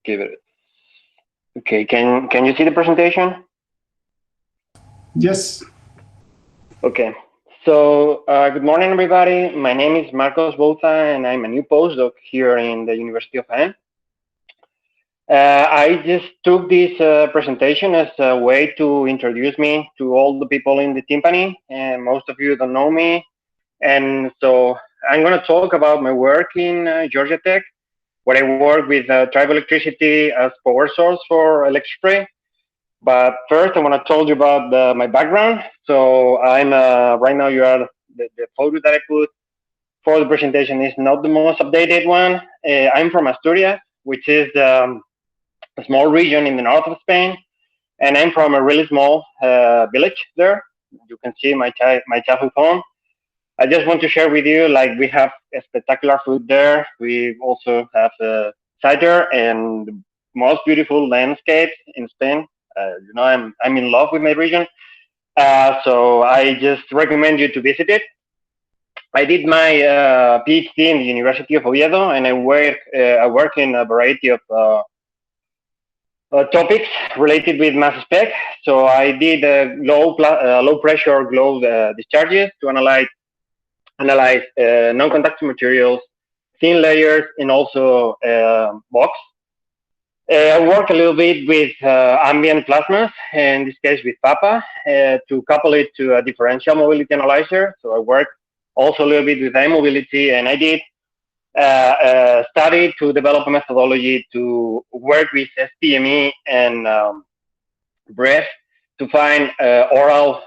give it. Okay, can you see the presentation? Yes. Okay. So good morning, everybody. My name is Marcos Bouza, and I'm a new postdoc here in the University of Jaen. I just took this presentation as a way to introduce me to all the people in the TImPANI, and most of you don't know me. And so I'm going to talk about my work in Georgia Tech, where I work with triboelectricity as power source for electrospray. But first, I want to tell you about my background. So I'm right now. You are the photo that I put for the presentation is not the most updated one. I'm from Asturias, which is a small region in the north of Spain, and I'm from a really small village there. You can see my childhood home. I just want to share with you, like, we have a spectacular food there. We also have cider and the most beautiful landscapes in Spain. I'm in love with my region, so I just recommend you to visit it. I did my PhD in the University of Oviedo, and I work in a variety of topics related with mass spec. So I did low pressure glow discharges to analyze non-conductive materials, thin layers, and also box. I work a little bit with ambient plasmas, in this case with PAPA, to couple it to a differential mobility analyzer. So I work also a little bit with mobility, and I did study to develop a methodology to work with SPME and breath to find oral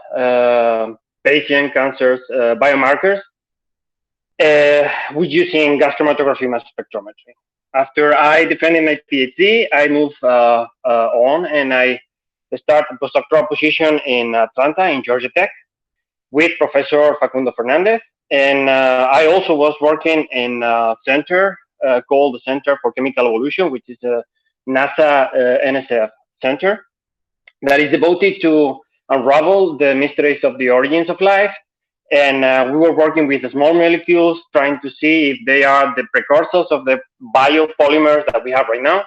patient cancers biomarkers with using gas chromatography mass spectrometry. After I defended my PhD, I moved on and I started a postdoctoral position in Atlanta in Georgia Tech with Professor Facundo Fernandez. And I also was working in a center called the Center for Chemical Evolution, which is a NASA NSF center that is devoted to unravel the mysteries of the origins of life. And we were working with the small molecules, trying to see if they are the precursors of the biopolymers that we have right now.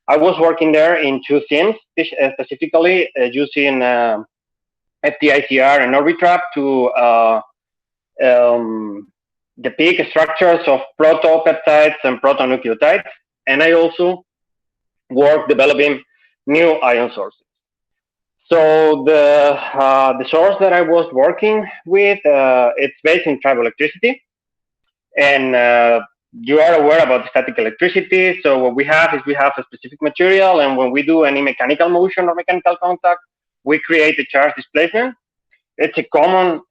I was working there in two themes, specifically using FTICR and Orbitrap to depict structures of protopeptides and protonucleotides. And I also work developing new ion sources. So the source that I was working with, it's based in triboelectricity, and you are aware about static electricity. So what we have is we have a specific material, and when we do any mechanical motion or mechanical contact, we create a charge displacement. It's a common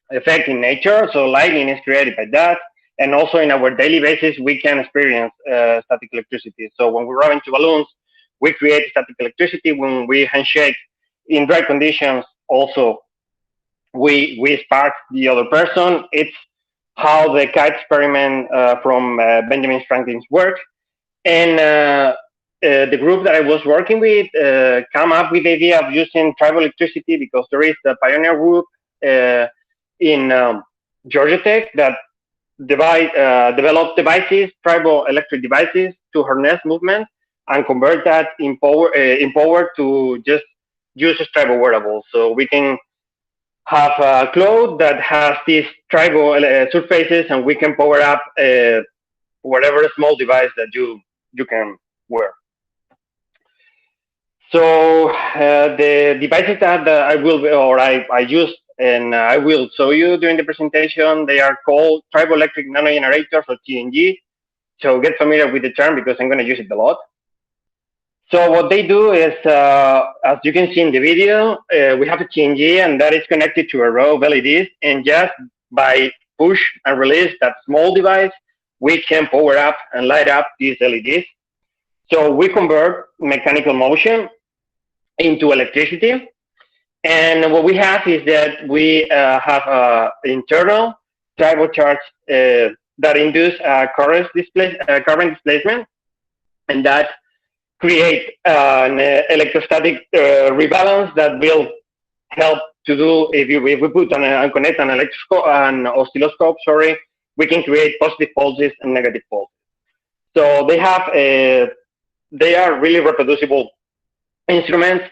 effect in nature. So lightning is created by that, and also in our daily basis, we can experience static electricity. So when we run into balloons, we create static electricity. When we handshake in dry conditions, also we spark the other person. It's how the kite experiment from Benjamin Franklin's work. And the group that I was working with came up with the idea of using triboelectricity because there is a pioneer group in Georgia Tech that developed devices, triboelectric devices, to harness movement and convert that in power to just use as tribo wearables. So we can have a cloth that has these tribo surfaces, and we can power up whatever small device that you can wear. So the devices that I used and I will show you during the presentation, they are called triboelectric nanogenerators, or TNG. So get familiar with the term because I'm going to use it a lot. So what they do is, as you can see in the video, we have a TNG, and that is connected to a row of LEDs. And just by push and release that small device, we can power up and light up these LEDs. So we convert mechanical motion into electricity. And what we have is that we have an internal tribocharge that induce current displacement, and that create an electrostatic rebalance that will help to do, if we put and connect an oscilloscope, we can create positive pulses and negative pulses. So they are really reproducible instruments.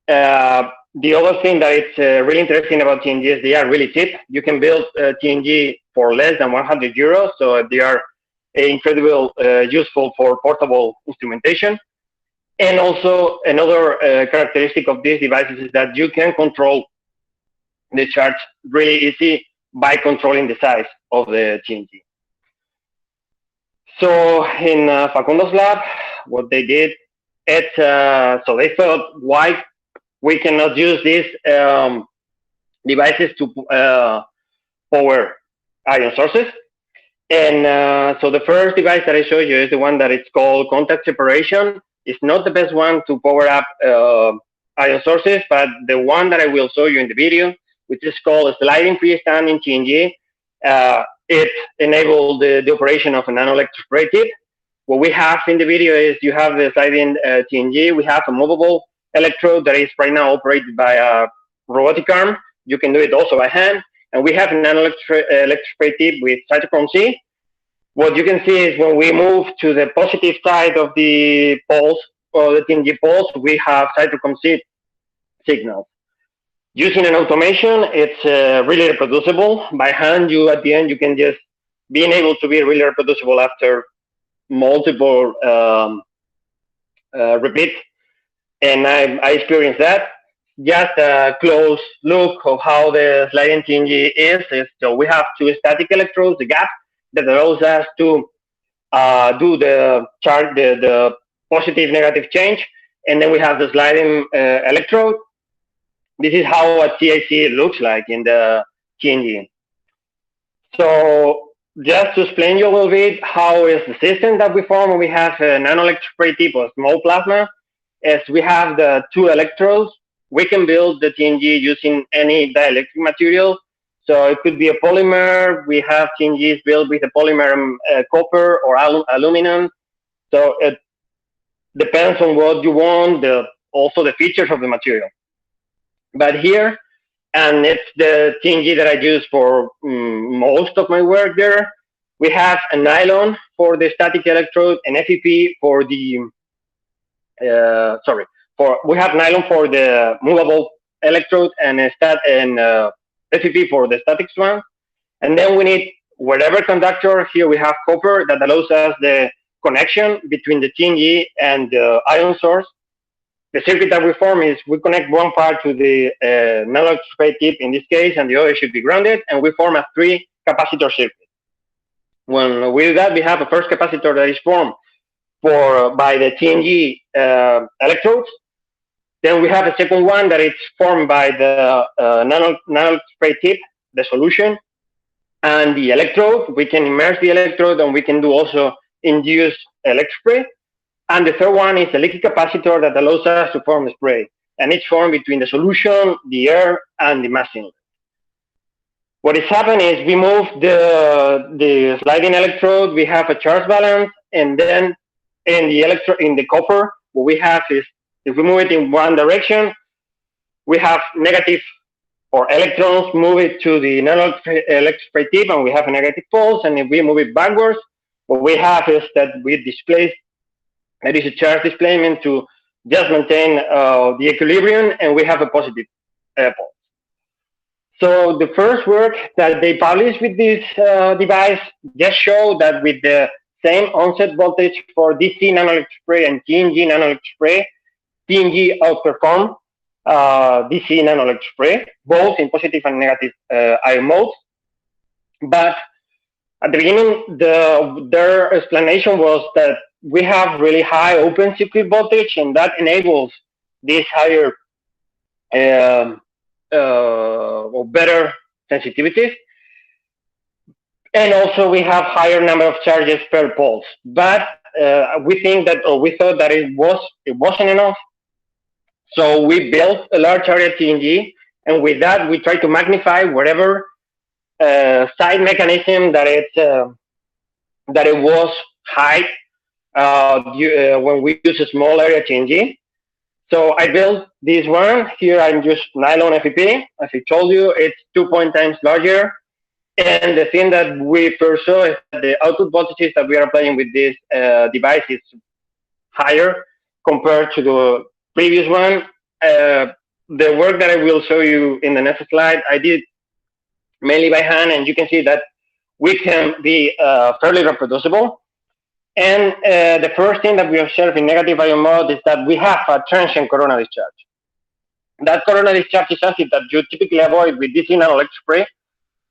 The other thing that is really interesting about TNG is they are really cheap. You can build TNG for less than 100 euros, so they are incredibly useful for portable instrumentation. And also another characteristic of these devices is that you can control the charge really easy by controlling the size of the TNG. So in Facundo's lab, what they did, so they thought, why we cannot use these devices to power ion sources. And so the first device that I showed you is the one that it's called contact separation. It's not the best one to power up ion sources, but the one that I will show you in the video, which is called a sliding freestanding TNG, it enabled the operation of a nanoelectrospray tip. What we have in the video is you have the sliding TNG. We have a movable electrode that is right now operated by a robotic arm. You can do it also by hand. And we have a nanoelectrospray tip with cytochrome C. What you can see is when we move to the positive side of the poles, or the TNG poles, we have cytochrome C signals. Using an automation, it's really reproducible. By hand, at the end, you can just being able to be really reproducible after multiple repeats. And I experienced that. Just a close look of how the sliding TNG is so we have two static electrodes, the gap, that allows us to do the charge, the positive negative change. And then we have the sliding electrode. This is how a TIC looks like in the TNG. So just to explain you a little bit, how is the system that we form when we have a nanoelectrospray tip or small plasma, as we have the two electrodes. We can build the TNG using any dielectric material. So it could be a polymer. We have TNGs built with a polymer copper or aluminum. So it depends on what you want, also the features of the material. But here, and it's the TNG that I use for most of my work there, we have a nylon for the static electrode, an FEP for the, we have nylon for the movable electrode and FEP for the static one. And then we need whatever conductor. Here we have copper that allows us the connection between the TNG and the ion source. The circuit that we form is we connect one part to the nanoelectrospray tip in this case, and the other should be grounded, and we form a 3-capacitor circuit. When we do that, we have a first capacitor that is formed by the TNG electrodes. Then we have a second one that is formed by the nanoelectrospray tip, the solution, and the electrode. We can immerse the electrode, and we can do also induce electrospray. And the third one is a leaky capacitor that allows us to form a spray. And it's formed between the solution, the air, and the mass inlet. What is happening is we move the sliding electrode, we have a charge balance, and then in the copper, what we have is, if we move it in one direction, we have negative, or electrons move it to the nanoelectrospray tip, and we have a negative pulse. And if we move it backwards, what we have is that we displace, there is a charge displacement to just maintain the equilibrium, and we have a positive pulse. So the first work that they published with this device just showed that with the same onset voltage for DC nanoelectrospray and TNG nanoelectrospray, TNG outperformed DC nanoelectrospray, both in positive and negative ion modes. But at the beginning, their explanation was that we have really high open circuit voltage, and that enables this higher or better sensitivities. And also we have higher number of charges per pulse. But we thought that it wasn't enough. So we built a large area TNG, and with that we try to magnify whatever side mechanism that it was high when we use a small area TNG. So I built this one. Here I'm just nylon FEP. As I told you, it's 2 times larger. And the thing that we first saw is that the output voltages that we are applying with this device is higher compared to the previous one. The work that I will show you in the next slide, I did mainly by hand, and you can see that we can be fairly reproducible. And the first thing that we observe in negative ion mode is that we have a transient corona discharge. That corona discharge is something that you typically avoid with DC nanoelectrospray,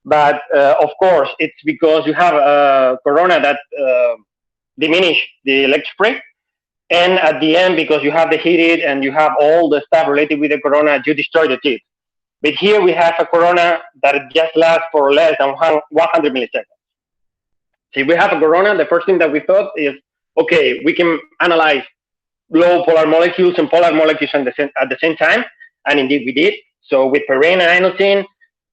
but of course, it's because you have a corona that diminish the electrospray, and at the end, because you have the heated and you have all the stuff related with the corona, you destroy the tip. But here we have a corona that just lasts for less than 100 milliseconds. So if we have a corona, the first thing that we thought is, okay, we can analyze low polar molecules and polar molecules at the same time, and indeed we did. So with pyrene and inosine,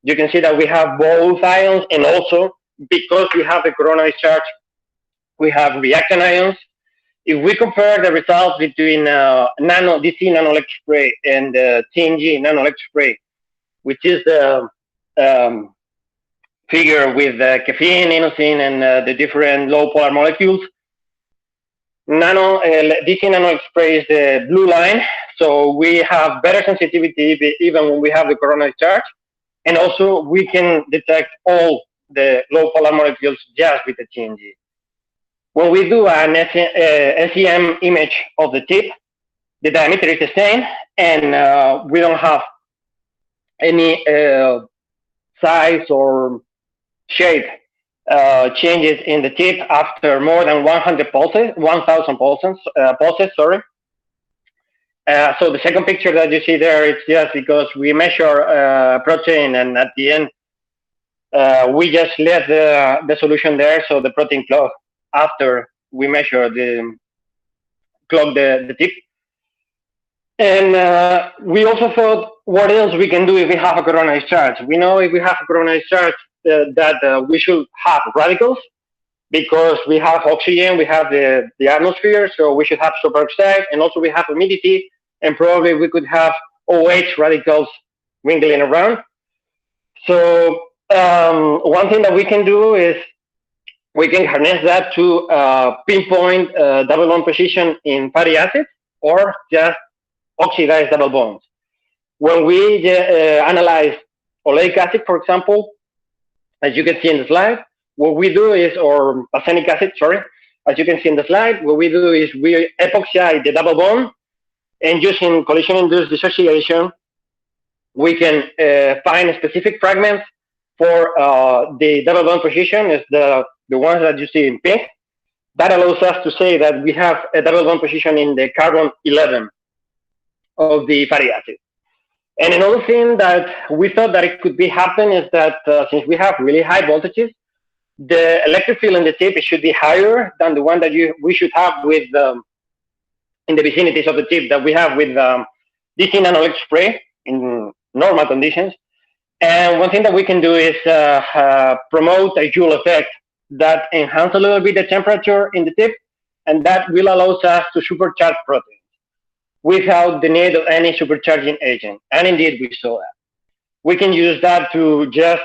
you can see that we have both ions, and also because we have the corona discharge, we have reactant ions. If we compare the results between DC nanoelectrospray and TENG nanoelectrospray, which is the figure with caffeine, inosine, and the different low polar molecules, DC nanoelectrospray is the blue line, so we have better sensitivity even when we have the corona discharge, and also we can detect all the low polar molecules just with the TENG. When we do an SEM image of the tip, the diameter is the same, and we don't have any size or shape changes in the tip after more than 1,000 pulses. So the second picture that you see there is just because we measure protein, and at the end we just left the solution there, so the protein clock after we measure the tip. And we also thought, what else we can do if we have a corona discharge? We know if we have a corona discharge that we should have radicals, because we have oxygen, we have the atmosphere, so we should have superoxide, and also we have humidity, and probably we could have OH radicals wiggling around. So one thing that we can do is we can harness that to pinpoint double bond position in fatty acids, or just oxidized double bonds. When we analyze oleic acid, for example, as you can see in the slide, what we do is, or arsenic acid, sorry, as you can see in the slide, what we do is we epoxidize the double bond, and using collision-induced dissociation, we can find specific fragments for the double bond position, is the ones that you see in pink. That allows us to say that we have a double bond position in the carbon 11 of the fatty acid. And another thing that we thought that it could be happen is that since we have really high voltages, the electric field in the tip should be higher than the one that we should have with in the vicinities of the tip that we have with DC nanoelectrospray in normal conditions. And one thing that we can do is promote a Joule effect that enhance a little bit the temperature in the tip, and that will allow us to supercharge proteins without the need of any supercharging agent. And indeed, we saw that. We can use that to just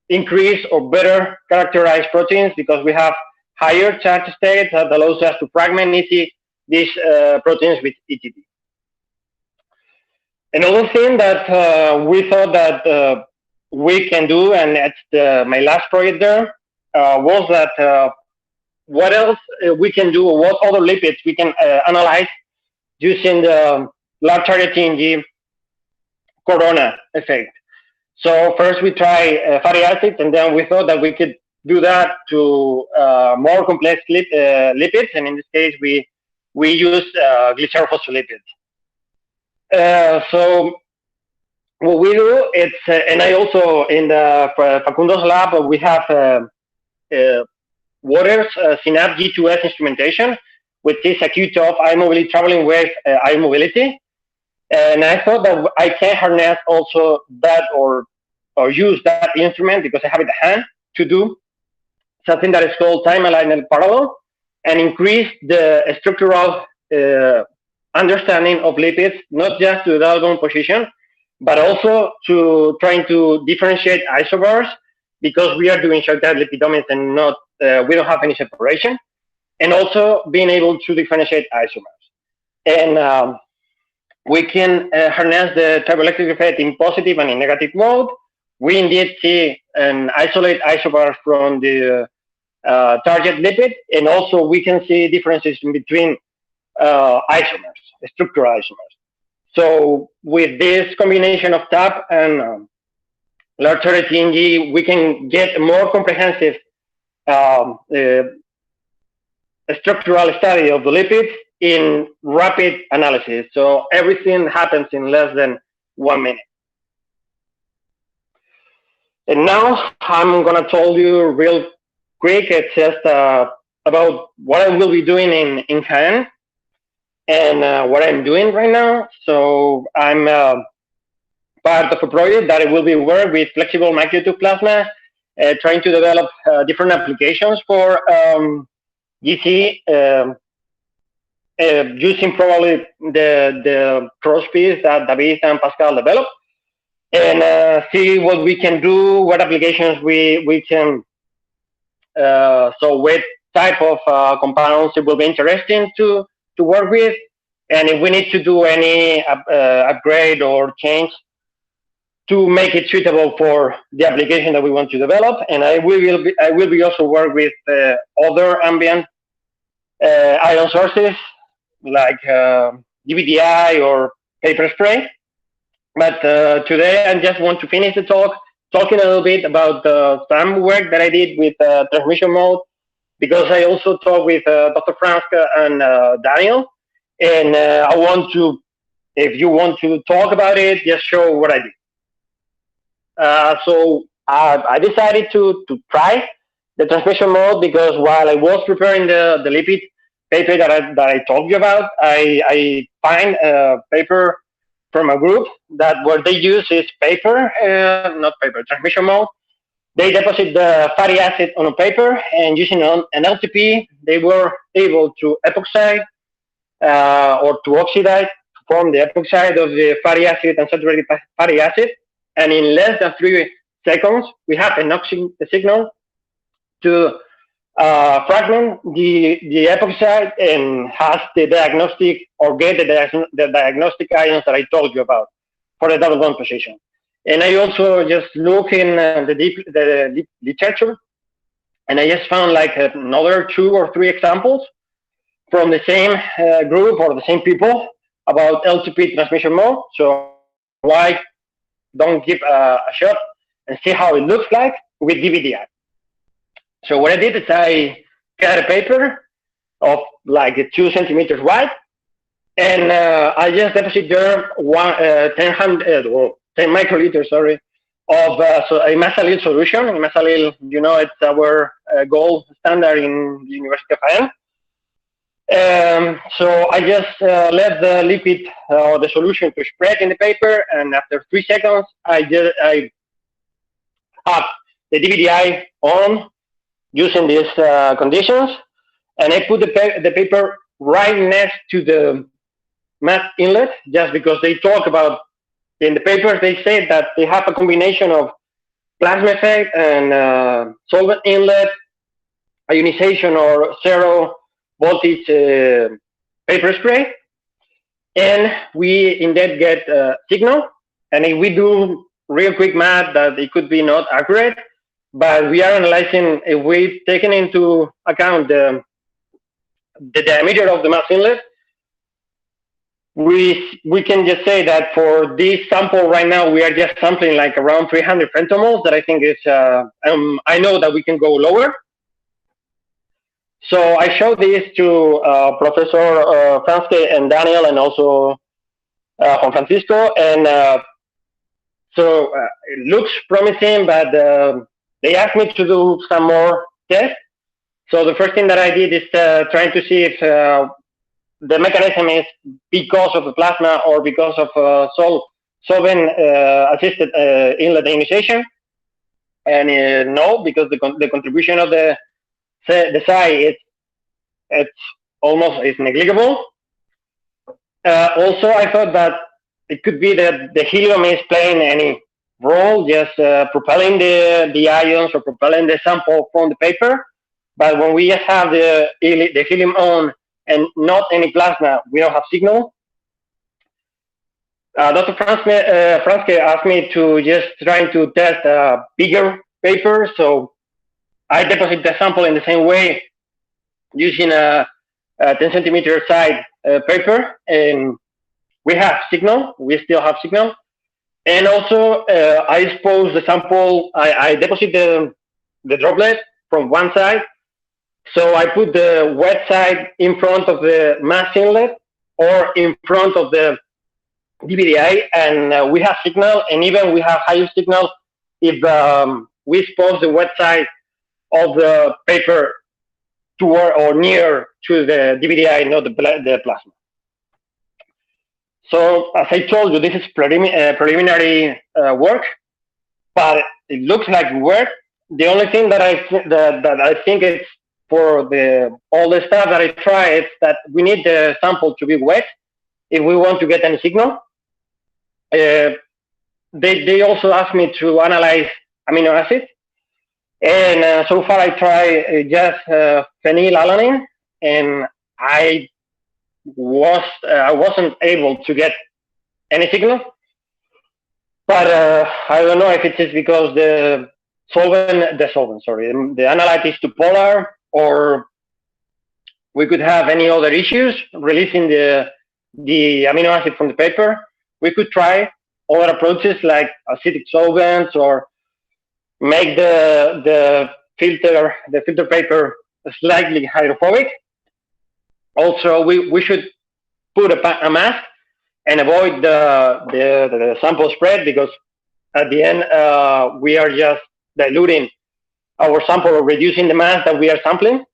increase or better characterize proteins, because we have higher charge states that allows us to fragment these proteins with ETB. Another thing that we thought that we can do, and that's my last project there, was that what else we can do, or what other lipids we can analyze using the large area TNG corona effect. So first we try fatty acids, and then we thought that we could do that to more complex lipids, and in this case we use glycerophospholipids. So what we do, it's and I also in the Facundo's lab we have Waters Synapse G2S instrumentation, which is a Q-TOF ion mobility traveling wave ion mobility. And I thought that I can harness also that or use that instrument, because I have it at hand, to do something that is called time-aligned parallel, and increase the structural understanding of lipids, not just to the double bond position, but also to trying to differentiate isobars because we are doing short lipidomics and not we don't have any separation, and also being able to differentiate isomers. And we can harness the triboelectric effect in positive and in negative mode. We indeed see an isolate isobar from the target lipid, and also we can see differences in between isomers, structural isomers. So with this combination of TAP and large-area TNG, we can get a more comprehensive structural study of the lipids in rapid analysis. So everything happens in less than 1 minute. And now I'm going to tell you real quick. It's just about what I will be doing in Jaen and what I'm doing right now. So I'm part of a project that I will be working with flexible microtube plasma, trying to develop different applications for GC, using probably the cross piece that David and Pascal developed, and see what we can do, what applications we can, so what type of compounds it will be interesting to work with, and if we need to do any upgrade or change to make it suitable for the application that we want to develop. And I will be also work with other ambient ion sources like DVDI or paper spray. But today I just want to finish the talking a little bit about some work that I did with transmission mode, because I also talked with Dr. Franska and Daniel, and I want to, if you want to talk about it, just show what I did. So I decided to try the transmission mode, because while I was preparing the lipid paper that I told you about, I find a paper from a group that what they use is transmission mode. They deposit the fatty acid on a paper, and using an LTP, they were able to epoxize or to oxidize, to form the epoxide of the fatty acid and saturated fatty acid. And in less than 3 seconds, we have enough signal to fragment the epoxide and has the diagnostic, or get the diagnostic ions that I told you about for the double bond position. And I also just look in the literature, and I just found like another 2 or 3 examples from the same group or the same people about LTP transmission mode. So why don't give a shot and see how it looks like with DVDI. So what I did is I got a paper of like 2 centimeters wide, and I just deposit there 10 microliters, of a Masalil solution. Masalil, you know, it's our gold standard in the University of Jaen. So I just let the lipid or the solution to spread in the paper, and after 3 seconds, I have the DVDI on using these conditions, and I put the paper right next to the mass inlet, just because they talk about, in the papers they say that they have a combination of plasma effect and solvent inlet, ionization or zero voltage paper spray, and we indeed get signal. And if we do real quick math, that it could be not accurate, but we are analyzing, if we've taken into account the diameter of the mass inlet, we can just say that for this sample right now, we are just sampling like around 300 femtomoles. That I think is, I know that we can go lower. So I showed this to Professor Franske and Daniel, and also Juan Francisco, and so it looks promising, but they asked me to do some more tests. So the first thing that I did is trying to see if the mechanism is because of the plasma or because of solvent assisted inlet ionization. And no, because the contribution of the psi it's almost negligible. Also, I thought that it could be that the helium is playing any role, just propelling the ions or propelling the sample from the paper. But when we just have the helium on and not any plasma, we don't have signal. Dr. Franske asked me to just try to test a bigger paper, so I deposit the sample in the same way using a 10 centimeter side paper, and we have signal. We still have signal. And also, I expose the sample. I deposit the droplet from one side. So I put the wet side in front of the mass inlet or in front of the DBDI, and we have signal. And even we have higher signal if we expose the wet side of the paper toward or near to the DBDI, not the plasma. So as I told you, this is preliminary work, but it looks like work. The only thing that I think is for all the stuff that I try is that we need the sample to be wet if we want to get any signal. They also asked me to analyze amino acids, and so far I try just phenylalanine, and I wasn't able to get any signal, but I don't know if it is because the analyte is too polar, or we could have any other issues releasing the amino acid from the paper. We could try other approaches like acidic solvents, or make the filter paper slightly hydrophobic. Also, we should put a mask and avoid the sample spread, because at the end we are just diluting our sample or reducing the mass that we are sampling.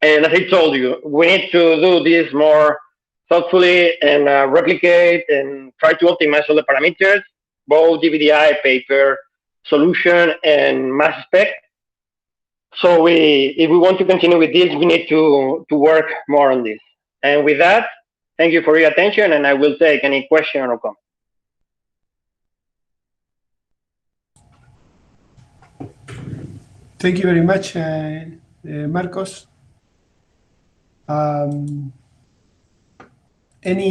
And as I told you, we need to do this more thoughtfully and replicate and try to optimize all the parameters, both DBDI, paper, solution, and mass spec. So if we want to continue with this, we need to work more on this. And with that, thank you for your attention, and I will take any question or comment. Thank you very much, Marcos. Any